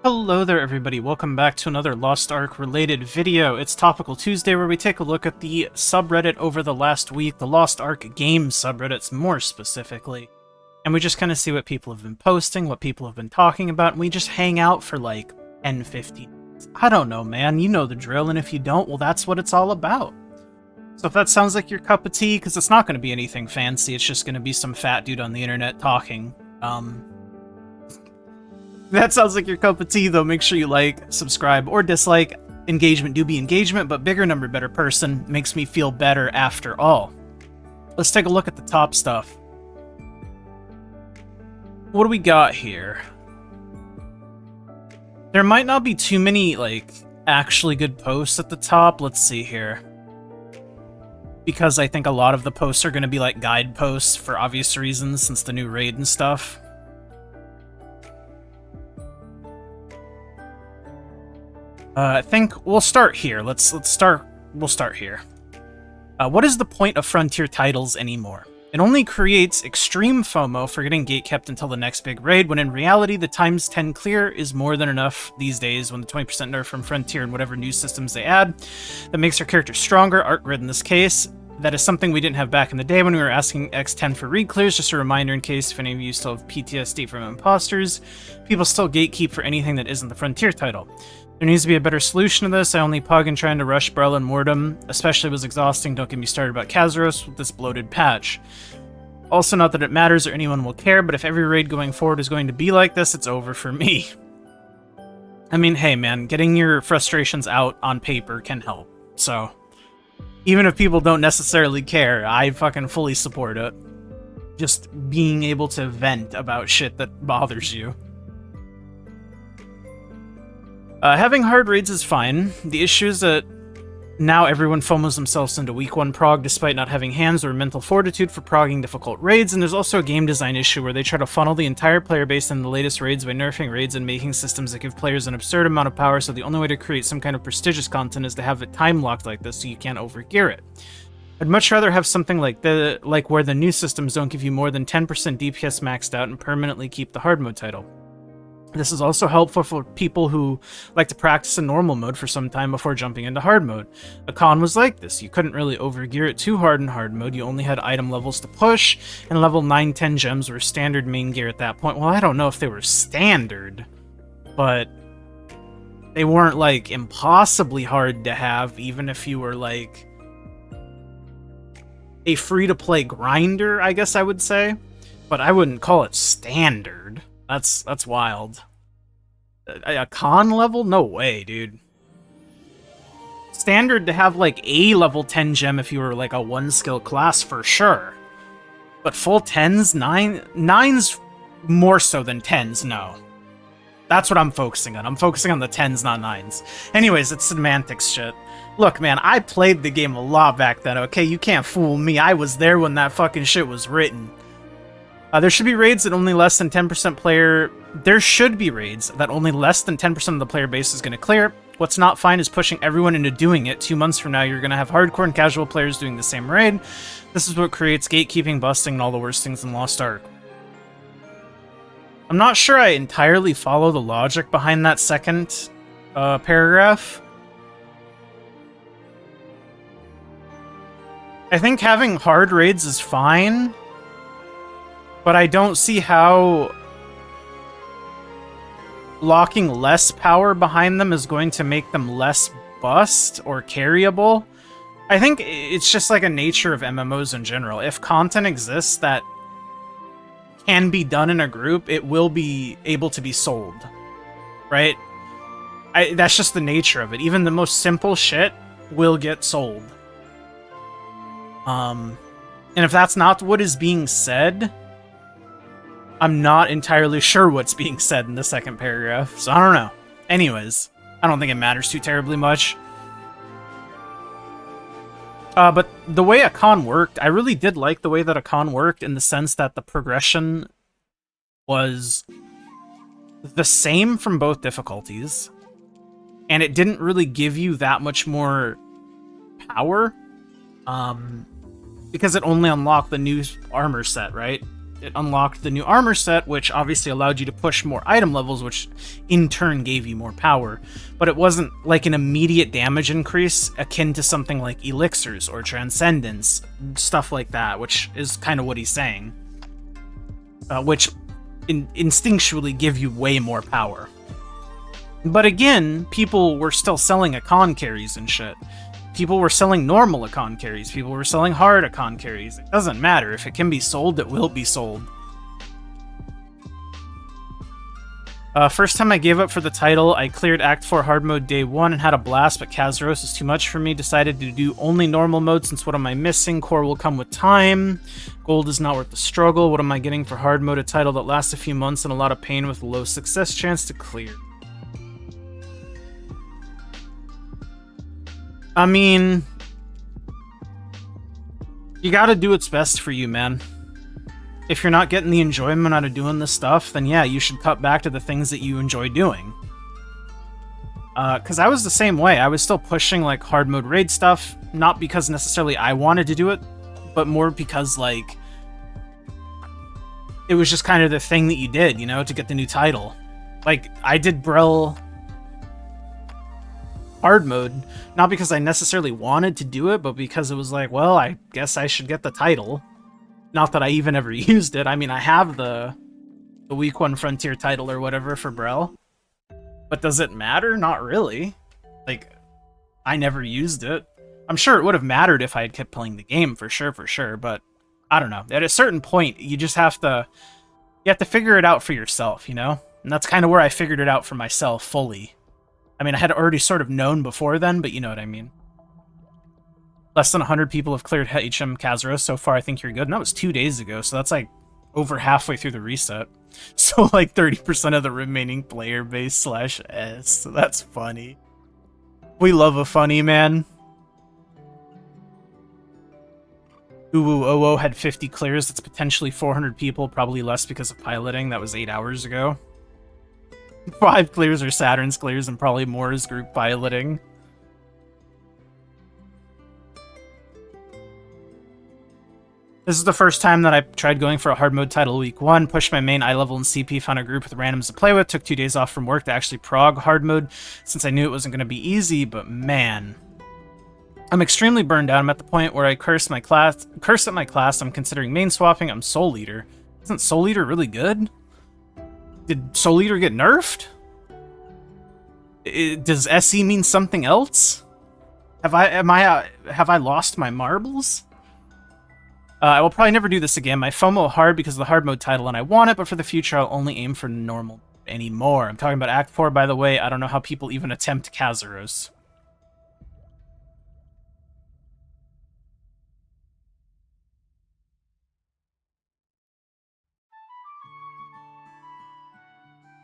Hello there everybody, welcome back to another Lost Ark related video. It's Topical Tuesday where we take a look at the subreddit over the last week, the Lost Ark game subreddits more specifically. And we just kind of see what people have been posting, what people have been talking about, and we just hang out for like 10-15 minutes. I don't know, man, you know the drill, and if you don't, well that's what it's all about. So if that sounds like your cup of tea, because it's not going to be anything fancy, it's just going to be some fat dude on the internet talking, that sounds like your cup of tea, though. Make sure you like, subscribe, or dislike. Engagement do be engagement, but bigger number, better person makes me feel better after all. Let's take a look at the top stuff. What do we got here? There might not be too many, like, actually good posts at the top. Let's see here. Because I think a lot of the posts are going to be, like, guide posts for obvious reasons, since the new raid and stuff. I think we'll start here. We'll start here. What is the point of Frontier titles anymore? It only creates extreme FOMO for getting gatekept until the next big raid, when in reality the times 10 clear is more than enough these days when the 20% nerf from Frontier and whatever new systems they add that makes our character stronger, art grid in this case. That is something we didn't have back in the day when we were asking X10 for read clears. Just a reminder in case if any of you still have PTSD from imposters, people still gatekeep for anything that isn't the Frontier title. There needs to be a better solution to this. I only pug in trying to rush Brel and Mordum, especially was exhausting. Don't get me started about Kazaros with this bloated patch. Also, not that it matters or anyone will care, but if every raid going forward is going to be like this, it's over for me. I mean, hey man, getting your frustrations out on paper can help. So, even if people don't necessarily care, I fucking fully support it. Just being able to vent about shit that bothers you. Having hard raids is fine. The issue is that now everyone FOMOs themselves into week 1 prog despite not having hands or mental fortitude for progging difficult raids, and there's also a game design issue where they try to funnel the entire player base in the latest raids by nerfing raids and making systems that give players an absurd amount of power, so the only way to create some kind of prestigious content is to have it time-locked like this so you can't overgear it. I'd much rather have something like where the new systems don't give you more than 10% DPS maxed out and permanently keep the hard mode title. This is also helpful for people who like to practice in normal mode for some time before jumping into hard mode. A con was like this. You couldn't really overgear it too hard in hard mode. You only had item levels to push, and level 9-10 gems were standard main gear at that point. Well, I don't know if they were standard, but they weren't, like, impossibly hard to have, even if you were, like, a free-to-play grinder, I guess I would say. But I wouldn't call it standard. That's wild. A con level? No way, dude. Standard to have, like, a level 10 gem if you were, like, a 1-skill class for sure. But full 10s? 9s more so than 10s, no. That's what I'm focusing on. I'm focusing on the 10s, not 9s. Anyways, it's semantics shit. Look, man, I played the game a lot back then, okay? You can't fool me. I was there when that fucking shit was written. There should be raids that only less than 10% player... There should be raids that only less than 10% of the player base is going to clear. What's not fine is pushing everyone into doing it. 2 months from now, you're going to have hardcore and casual players doing the same raid. This is what creates gatekeeping, busting, and all the worst things in Lost Ark. I'm not sure I entirely follow the logic behind that second paragraph. I think having hard raids is fine. But I don't see how locking less power behind them is going to make them less bust or carryable. I think it's just like a nature of MMOs in general. If content exists that can be done in a group, it will be able to be sold, right? That's just the nature of it. Even the most simple shit will get sold. And if that's not what is being said... I'm not entirely sure what's being said in the second paragraph, so I don't know. Anyways, I don't think it matters too terribly much. But the way a con worked, I really did like the way that a con worked in the sense that the progression was the same from both difficulties, and it didn't really give you that much more power, because it only unlocked the new armor set, right? it unlocked the new armor set, which obviously allowed you to push more item levels, which in turn gave you more power. But it wasn't like an immediate damage increase akin to something like elixirs or transcendence, stuff like that, which is kind of what he's saying. Which instinctually give you way more power. But again, people were still selling icon carries and shit. People were selling normal icon carries. People were selling hard icon carries. It doesn't matter. If it can be sold, it will be sold. First time I gave up for the title, I cleared Act 4 hard mode day 1 and had a blast, but Kazaros is too much for me. Decided to do only normal mode since what am I missing? Core will come with time. Gold is not worth the struggle. What am I getting for hard mode? A title that lasts a few months and a lot of pain with low success chance to clear. I mean, you gotta do what's best for you, man. If you're not getting the enjoyment out of doing this stuff, then yeah, you should cut back to the things that you enjoy doing. Because I was the same way. I was still pushing, like, hard mode raid stuff, not because necessarily I wanted to do it, but more because, like, it was just kind of the thing that you did, you know, to get the new title. Like, I did Brel hard mode, not because I necessarily wanted to do it, but because it was like, well, I guess I should get the title. Not that I even ever used it. I mean, I have the week 1 frontier title or whatever for Brel. But does it matter? Not really. Like, I never used it. I'm sure it would have mattered if I had kept playing the game, for sure, but I don't know. At a certain point, you just have to... You have to figure it out for yourself, you know? And that's kind of where I figured it out for myself fully. I mean, I had already sort of known before then, but you know what I mean. Less than 100 people have cleared HM Kazaros so far. I think you're good. And that was 2 days ago, so that's like over halfway through the reset. So like 30% of the remaining player base /S. So that's funny. We love a funny, man. Uwu had 50 clears. That's potentially 400 people, probably less because of piloting. That was 8 hours ago. 5 clears are Saturn's clears, and probably more is group piloting. This is the first time that I tried going for a hard mode title week 1, pushed my main eye level in CP, found a group with randoms to play with, took 2 days off from work to actually prog hard mode, since I knew it wasn't going to be easy, but man. I'm extremely burned out. I'm at the point where I curse at my class. I'm considering main swapping. I'm Soul Eater. Isn't Soul Eater really good? Did Soul Eater get nerfed? Does SE mean something else? Have I lost my marbles? I will probably never do this again. My FOMO hard because of the hard mode title and I want it, but for the future I'll only aim for normal anymore. I'm talking about Act 4, by the way. I don't know how people even attempt Kazaros.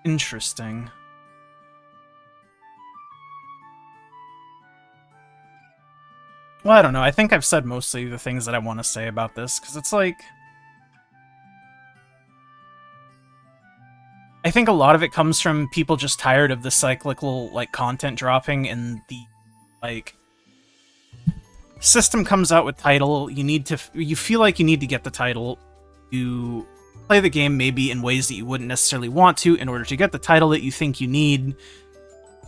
Interesting. Well, I don't know. I think I've said mostly the things that I want to say about this, because it's like... I think a lot of it comes from people just tired of the cyclical, like, content dropping and the, like... System comes out with title, you feel like you need to get the title to play the game maybe in ways that you wouldn't necessarily want to in order to get the title that you think you need.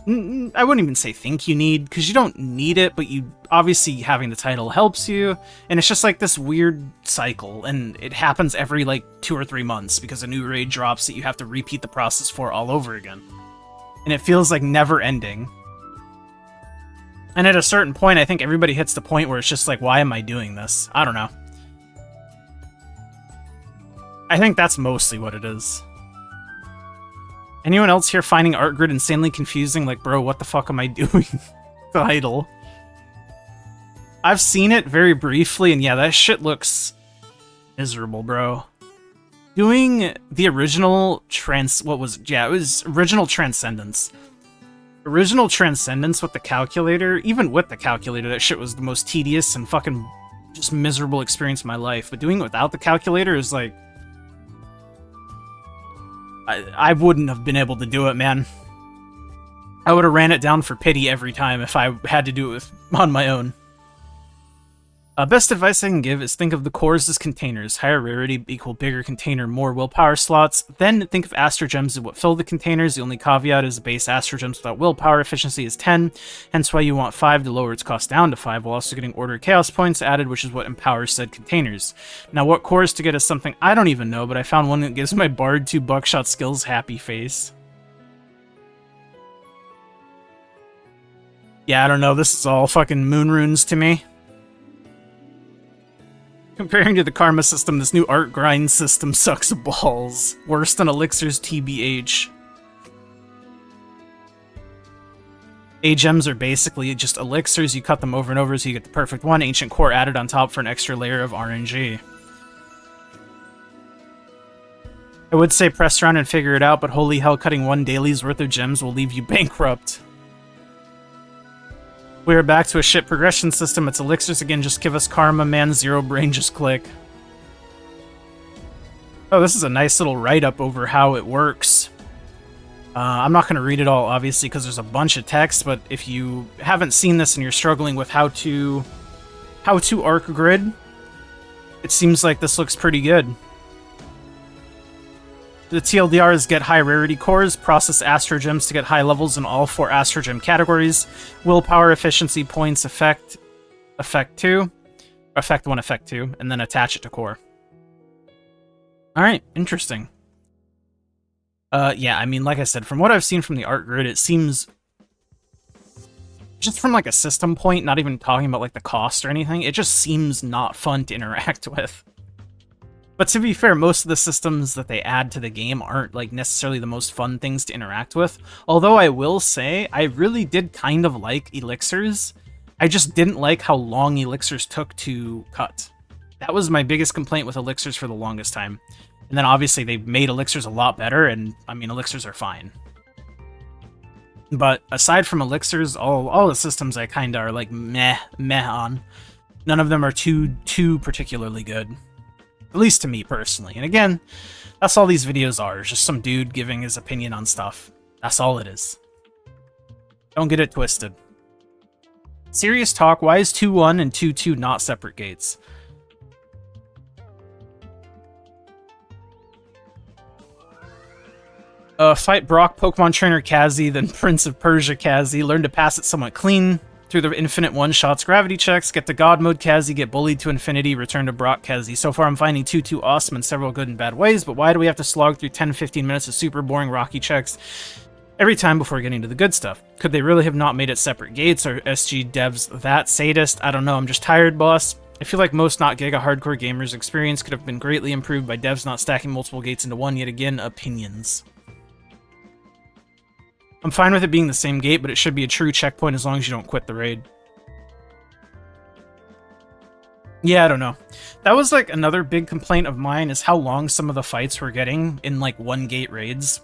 I wouldn't even say think you need, because you don't need it, but you obviously having the title helps you, and it's just like this weird cycle, and it happens every like 2 or 3 months because a new raid drops that you have to repeat the process for all over again. And it feels like never ending. And at a certain point, I think everybody hits the point where it's just like, why am I doing this? I don't know. I think that's mostly what it is. Anyone else here finding art grid insanely confusing? Like, bro, what the fuck am I doing? Title. I've seen it very briefly, and yeah, that shit looks miserable, bro. Doing the original it was original Transcendence. Original Transcendence with the calculator, even with the calculator, that shit was the most tedious and fucking just miserable experience of my life. But doing it without the calculator is like... I wouldn't have been able to do it, man. I would have ran it down for pity every time if I had to do it on my own. Best advice I can give is think of the cores as containers. Higher rarity equal bigger container, more willpower slots. Then think of astrogems as what fill the containers. The only caveat is base astrogems without willpower efficiency is 10, hence why you want 5 to lower its cost down to 5, while also getting order chaos points added, which is what empowers said containers. Now, what cores to get is something I don't even know, but I found one that gives my bard 2 buckshot skills happy face. Yeah, I don't know. This is all fucking moon runes to me. Comparing to the karma system, this new art grind system sucks balls. Worse than elixirs TBH. A-gems are basically just elixirs. You cut them over and over so you get the perfect one. Ancient core added on top for an extra layer of RNG. I would say press around and figure it out, but holy hell, cutting 1 daily's worth of gems will leave you bankrupt. We are back to a shit progression system. It's elixirs again, just give us karma, man. Zero brain, just click. Oh, this is a nice little write-up over how it works. I'm not going to read it all, obviously, because there's a bunch of text, but if you haven't seen this and you're struggling with how to arc grid, it seems like this looks pretty good. The TLDR is get high rarity cores, process astrogems to get high levels in all 4 astrogem categories, willpower, efficiency, points, effect 2, effect 1, effect 2, and then attach it to core. Alright, interesting. Yeah, I mean, like I said, from what I've seen from the art grid, it seems, just from like a system point, not even talking about like the cost or anything, it just seems not fun to interact with. But to be fair, most of the systems that they add to the game aren't like necessarily the most fun things to interact with. Although I will say, I really did kind of like elixirs. I just didn't like how long elixirs took to cut. That was my biggest complaint with elixirs for the longest time. And then obviously they made elixirs a lot better, and I mean, elixirs are fine. But aside from elixirs, all the systems I kind of are like meh on. None of them are too particularly good. At least to me, personally. And again, that's all these videos are. It's just some dude giving his opinion on stuff. That's all it is. Don't get it twisted. Serious talk, why is 2-1 and 2-2 not separate gates? Fight Brock, Pokemon Trainer Kazi, then Prince of Persia Kazi. Learn to pass it somewhat clean. Through the infinite one-shots, gravity checks, get the God Mode Kazi, get bullied to infinity, return to Brock Kazi. So far I'm finding 2-2 awesome in several good and bad ways, but why do we have to slog through 10-15 minutes of super boring rocky checks every time before getting to the good stuff? Could they really have not made it separate gates? Or SG devs that sadist? I don't know, I'm just tired, boss. I feel like most not Giga hardcore gamers' experience could have been greatly improved by devs not stacking multiple gates into one. Yet again, opinions. I'm fine with it being the same gate, but it should be a true checkpoint as long as you don't quit the raid. Yeah, I don't know. That was like another big complaint of mine, is how long some of the fights were getting in like 1-gate raids.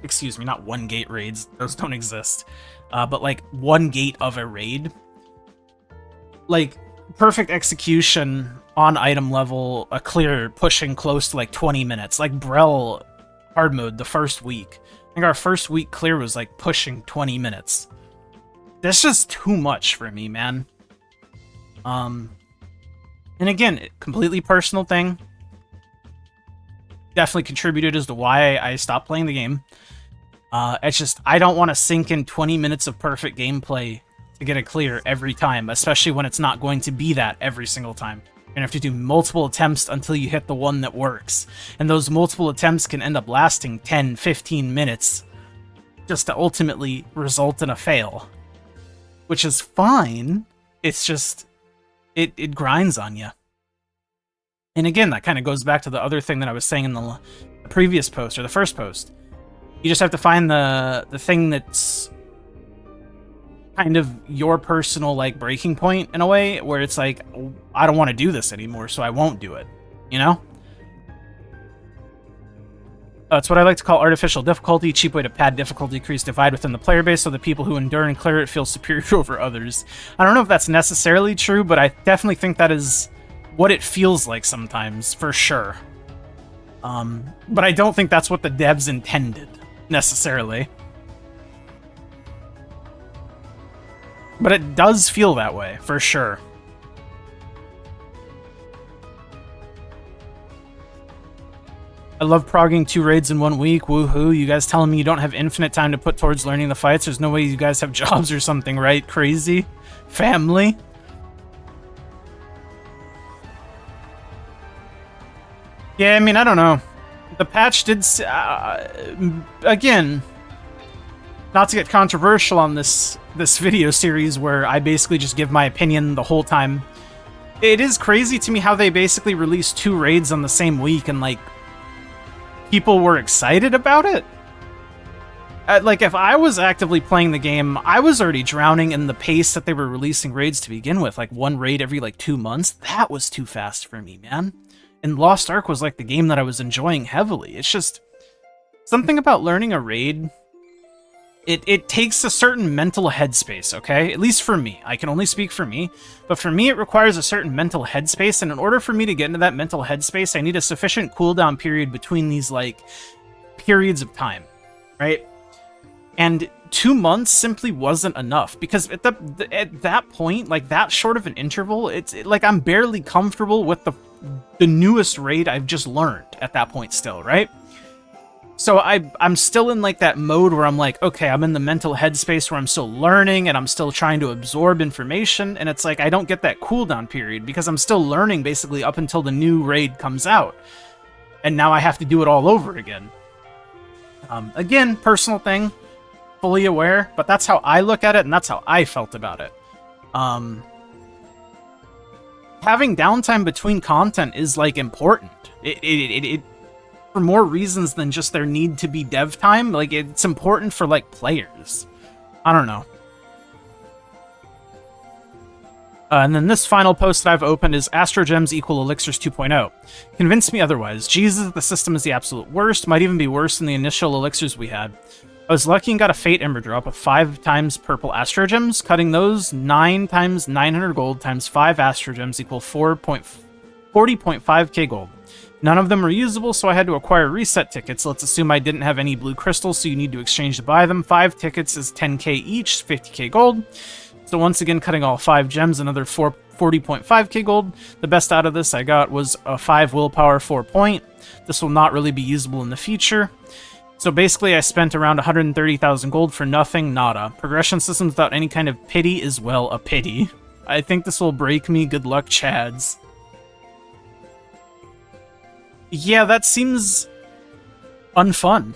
Excuse me, not 1-gate raids. Those don't exist. But like 1 gate of a raid. Like perfect execution on item level, a clear pushing close to like 20 minutes. Like Brel hard mode the first week. I think our first week clear was like pushing 20 minutes. That's just too much for me, man. And again, completely personal thing. Definitely contributed as to why I stopped playing the game. It's just, I don't want to sink in 20 minutes of perfect gameplay to get a clear every time, especially when it's not going to be that every single time. You're gonna have to do multiple attempts until you hit the one that works. And those multiple attempts can end up lasting 10, 15 minutes just to ultimately result in a fail. Which is fine. It's just, it grinds on you. And again, that kind of goes back to the other thing that I was saying in the previous post, or the first post. You just have to find the thing that's kind of your personal like breaking point in a way, where it's like, I don't want to do this anymore, so I won't do it, you know? It's what I like to call artificial difficulty, cheap way to pad difficulty, increase divide within the player base so the people who endure and clear it feel superior over others. I don't know if that's necessarily true, but I definitely think that is what it feels like sometimes, for sure. But I don't think that's what the devs intended, necessarily. But it does feel that way, for sure. I love progging 2 raids in 1 week. Woohoo. You guys telling me you don't have infinite time to put towards learning the fights? There's no way you guys have jobs or something, right? Crazy. Family. Yeah, I mean, I don't know. The patch did... again, not to get controversial on this video series where I basically just give my opinion the whole time. It is crazy to me how they basically released 2 raids on the same week and, like, people were excited about it. Like, if I was actively playing the game, I was already drowning in the pace that they were releasing raids to begin with. Like, 1 raid every, like, 2 months. That was too fast for me, man. And Lost Ark was, like, the game that I was enjoying heavily. It's just... something about learning a raid... It takes a certain mental headspace, okay? At least for me. I can only speak for me. But for me, it requires a certain mental headspace, and in order for me to get into that mental headspace, I need a sufficient cooldown period between these, like, periods of time, right? And 2 months simply wasn't enough, because at that point, like, that short of an interval, like, I'm barely comfortable with the newest raid I've just learned at that point still, right? So I'm still in, like, that mode where I'm like, okay, I'm in the mental headspace where I'm still learning and I'm still trying to absorb information, and it's like I don't get that cooldown period because I'm still learning basically up until the new raid comes out. And now I have to do it all over again. Again, personal thing, fully aware, but that's how I look at it and that's how I felt about it. Having downtime between content is, like, important. It for more reasons than just there need to be dev time. Like, it's important for, like, players. I don't know. And then this final post that I've opened is astrogems equal elixirs 2.0. Convince me otherwise. Jesus, the system is the absolute worst. Might even be worse than the initial elixirs we had. I was lucky and got a Fate Ember drop of 5 times purple astrogems. Cutting those, 9 times 900 gold times 5 astrogems equal 40.5k gold. None of them were usable, so I had to acquire reset tickets. Let's assume I didn't have any blue crystals, so you need to exchange to buy them. 5 tickets is 10k each, 50k gold. So once again, cutting all 5 gems, another 40.5k gold. The best out of this I got was a 5 willpower 4 point. This will not really be usable in the future. So basically, I spent around 130,000 gold for nothing, nada. Progression systems without any kind of pity is, well, a pity. I think this will break me. Good luck, Chads. Yeah, that seems unfun.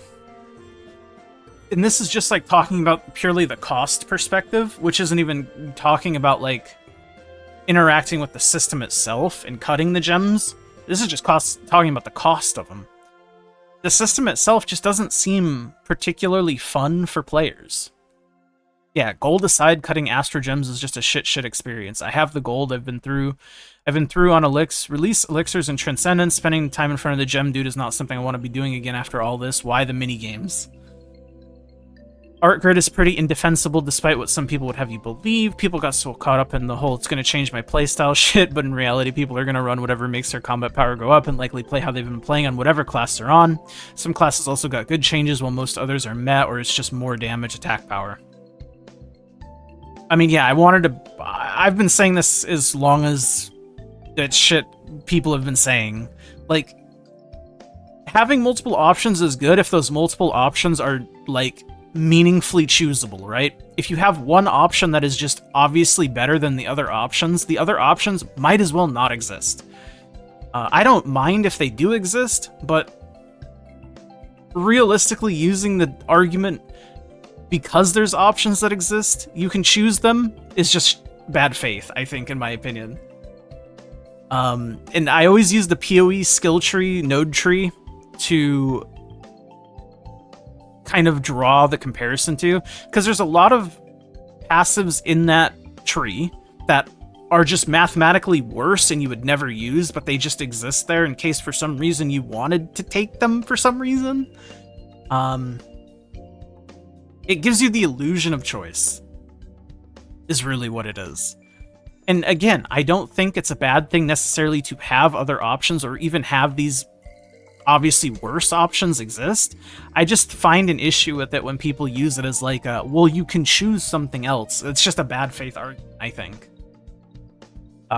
And this is just, like, talking about purely the cost perspective, which isn't even talking about, like, interacting with the system itself and cutting the gems. This is just talking about the cost of them. The system itself just doesn't seem particularly fun for players. Yeah, gold aside, cutting astrogems is just a shit experience. I have the gold. I've been through on release elixirs and transcendence. Spending time in front of the gem dude is not something I want to be doing again after all this. Why the mini games? Art grid is pretty indefensible despite what some people would have you believe. People got so caught up in the whole it's going to change my playstyle shit, but in reality people are going to run whatever makes their combat power go up and likely play how they've been playing on whatever class they're on. Some classes also got good changes while most others are meh or it's just more damage attack power. I mean, yeah, I've been saying this as long as that shit people have been saying. Like, having multiple options is good if those multiple options are, like, meaningfully choosable, right? If you have one option that is just obviously better than the other options might as well not exist. I don't mind if they do exist, but realistically using the argument because there's options that exist, you can choose them, is just bad faith, I think, in my opinion. And I always use the PoE skill tree, node tree, to kind of draw the comparison to, because there's a lot of passives in that tree that are just mathematically worse and you would never use, but they just exist there in case for some reason you wanted to take them for some reason. It gives you the illusion of choice, is really what it is. And again, I don't think it's a bad thing necessarily to have other options or even have these obviously worse options exist. I just find an issue with it when people use it as like a, well, you can choose something else. It's just a bad faith argument, I think.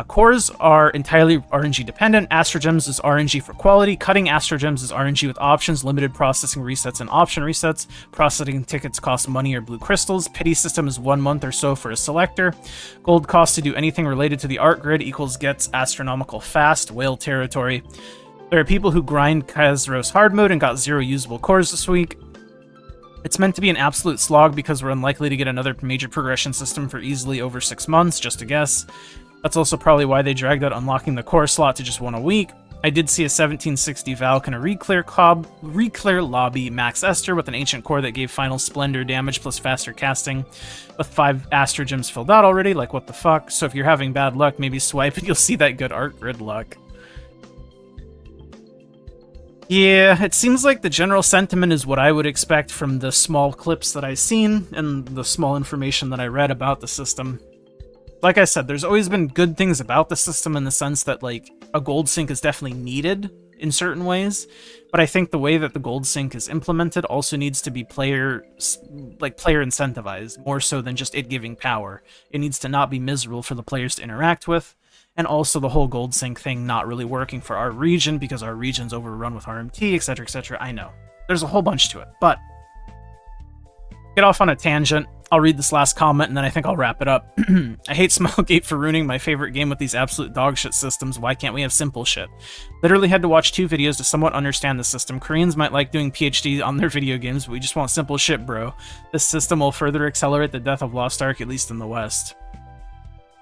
Cores are entirely RNG dependent. Astrogems is RNG for quality. Cutting astrogems is RNG with options, limited processing resets, and option resets. Processing tickets cost money or blue crystals. Pity system is 1 month or so for a selector. Gold cost to do anything related to the art grid equals gets astronomical fast. Whale territory. There are people who grind Kazros hard mode and got 0 usable cores this week. It's meant to be an absolute slog because we're unlikely to get another major progression system for easily over 6 months, just a guess. That's also probably why they dragged out unlocking the core slot to just 1 a week. I did see a 1760 Valk and a Reclear Lobby Max Esther with an ancient core that gave final Splendor damage plus faster casting, with 5 astrogems filled out already, like what the fuck. So if you're having bad luck, maybe swipe and you'll see that good art grid luck. Yeah, it seems like the general sentiment is what I would expect from the small clips that I've seen and the small information that I read about the system. Like I said, there's always been good things about the system in the sense that, like, a gold sync is definitely needed in certain ways, but I think the way that the gold sync is implemented also needs to be player incentivized, more so than just it giving power. It needs to not be miserable for the players to interact with, and also the whole gold sync thing not really working for our region because our region's overrun with RMT, etc., etc. I know. There's a whole bunch to it, but get off on a tangent. I'll read this last comment and then I think I'll wrap it up. I hate Smilegate for ruining my favorite game with these absolute dogshit systems. Why can't we have simple shit? Literally had to watch 2 videos to somewhat understand the system. Koreans might like doing PhD on their video games, but we just want simple shit, bro. This system will further accelerate the death of Lost Ark, at least in the West.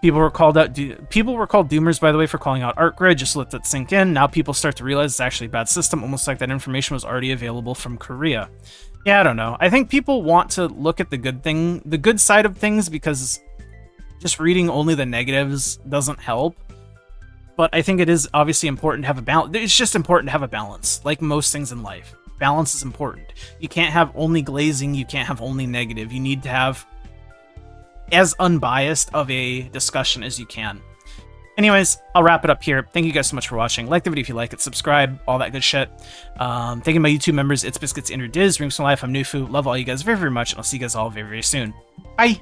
People were called doomers, by the way, for calling out Art Grid. Just let that sink in. Now people start to realize it's actually a bad system, almost like that information was already available from Korea. Yeah, I don't know. I think people want to look at the good side of things, because just reading only the negatives doesn't help. But I think it is obviously important to have a balance. It's just important to have a balance, like most things in life. Balance is important. You can't have only glazing, you can't have only negative. You need to have as unbiased of a discussion as you can. Anyways, I'll wrap it up here. Thank you guys so much for watching. Like the video if you like it, subscribe, all that good shit. Thank you my YouTube members, It's Biscuits, Inner Diz, Rings from Life, I'm Nufu. Love all you guys very, very much, and I'll see you guys all very, very soon. Bye!